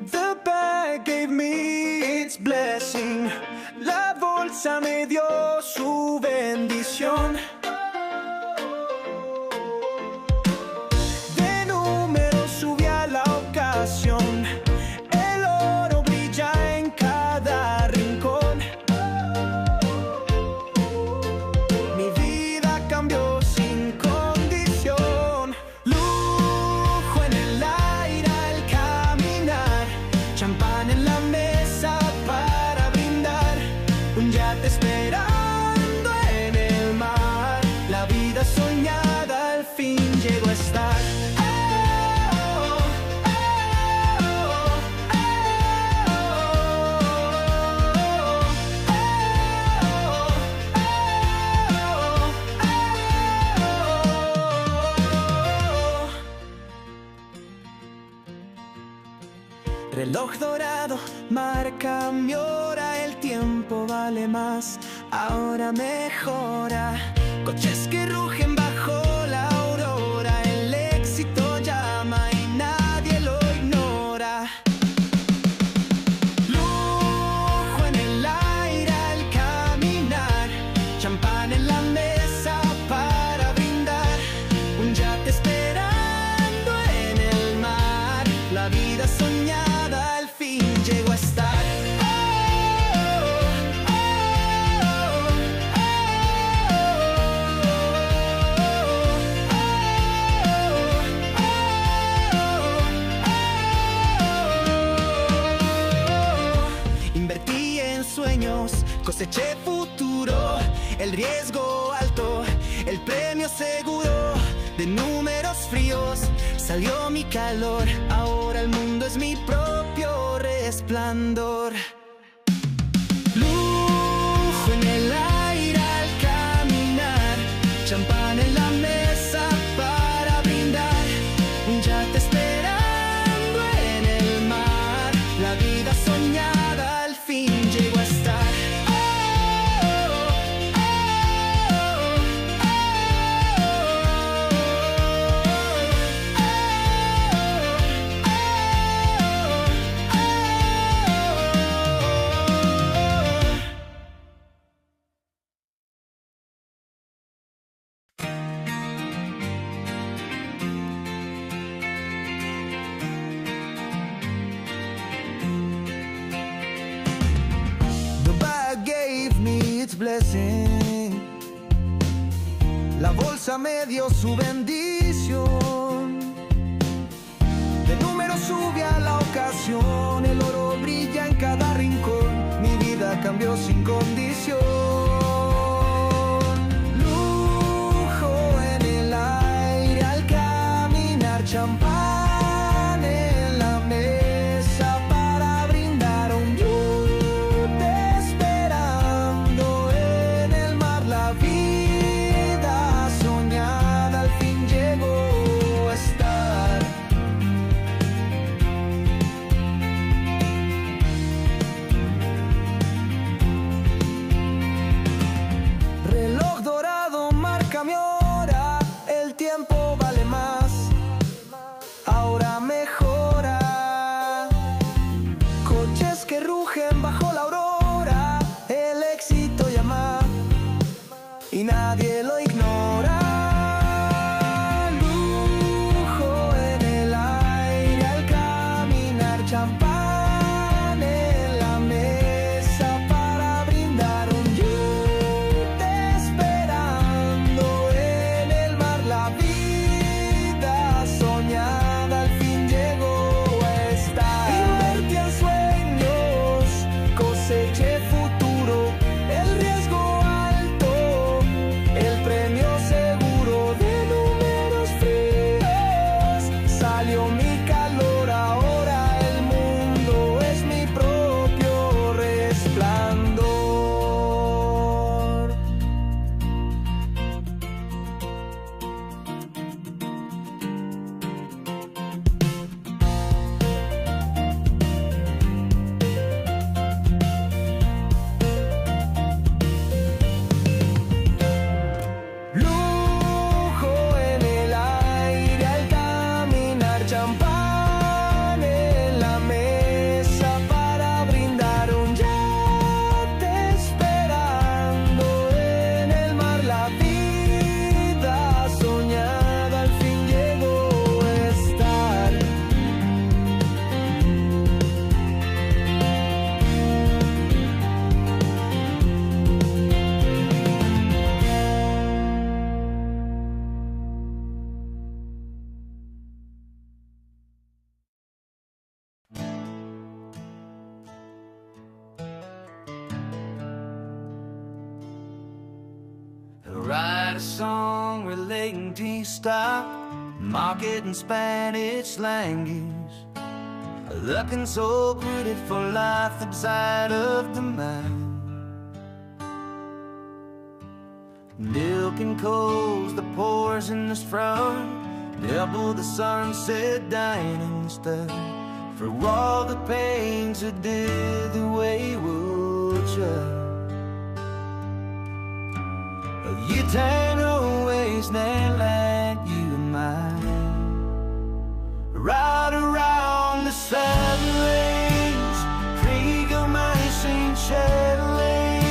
The bag gave me its blessing. La bolsa me dio su bendición. De número subí a la ocasión. El oro brilla en cada rincón. Mi vida cambió sin condición. Lujo en el aire al caminar. Champán en la mesa para brindar. Un yate esperando en el mar. La vida soñada al fin llegó a estar. Reloj dorado marca mi hora, el tiempo vale más, ahora mejora. Coches que rugen bajo la aurora, el éxito llama y nadie lo ignora. Lujo en el aire al caminar, champán en la mesa para brindar, un yate esperando en el mar, la vida soñada al fin llegó a estar. Invertí en sueños, coseché futuro, el riesgo alto, el premio seguro. De números fríos salió mi calor, ahora el mundo es mi propio resplandor. Lujo en el aire al caminar, champán en la mesa para brindar, un yate esperando en el mar, la vida soñada al fin llegó a estar. Blessing. La bolsa me dio su bendición. De número sube a la ocasión, el oro brilla en cada rincón. Mi vida cambió sin condición. Lujo en el aire al caminar, champán en la mesa para brindar, un yute esperando en el mar, la vida soñada al fin llegó a estar. Reloj dorado marca mi hora, el tiempo vale más, ahora mejora. Coches que rugen bajo la aurora, el éxito llama y nadie lo ignora. Lujo en el aire al caminar, champán en la mesa para brindar, un yute esperando en el mar, la vida a song relating to stock market and Spanish language, looking so pretty for life inside of the mind. Milk and coals, the pours in this front, double the sunset dining stuff, for all the pains that did the wayward child. You turn always not like you and mine. Right around the sun lanes, Corrido, my St. Chalet,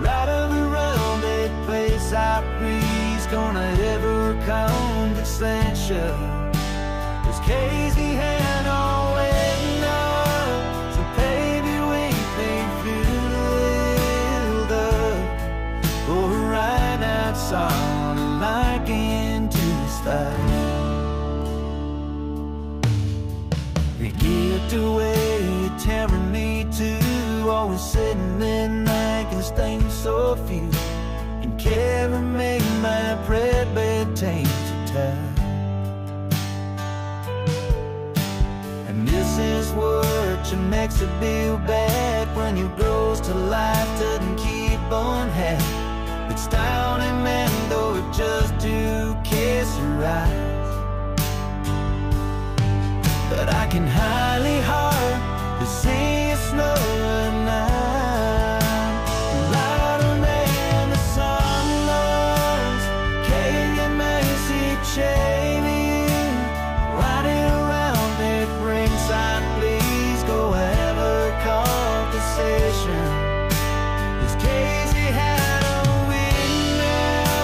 right of the road that place I breeze, gonna ever condescension. This crazy hand on waiting up, so baby we ain't filled up, or right outside like into the style. You get away, tearing me too, always sitting midnight and staying so few, and carry me my prayer bed tainted time. And this is what you makes it feel bad when you grows to life doesn't keep on having. It's down in Mando just to kiss your eyes. But I can highly hard to see it snowing now. Lighter than the sun loves, Canyon Macy Cheney, riding around it ringside, please go have a conversation. This crazy hat on window,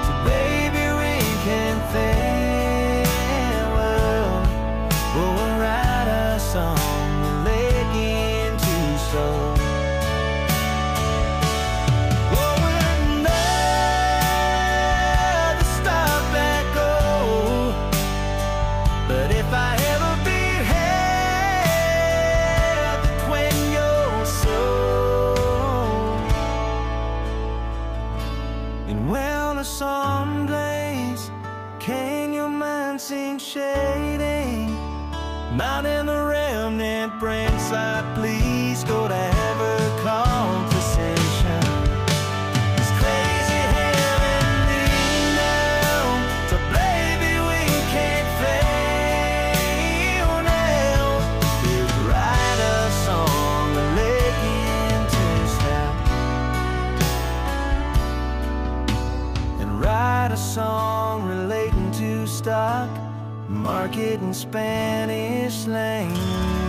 so baby we can farewell. Oh, we'll write a song relating to soul. Oh, we're never stop that goal, but if I ever be held between your soul, and when the sun plays, can your mind seem shady? Mountain the remnant brings side, please go to have a conversation. This crazy heaven now, so baby we can't fail now. We'll write a song relating to stock, and write a song relating to stock market in Spanish language.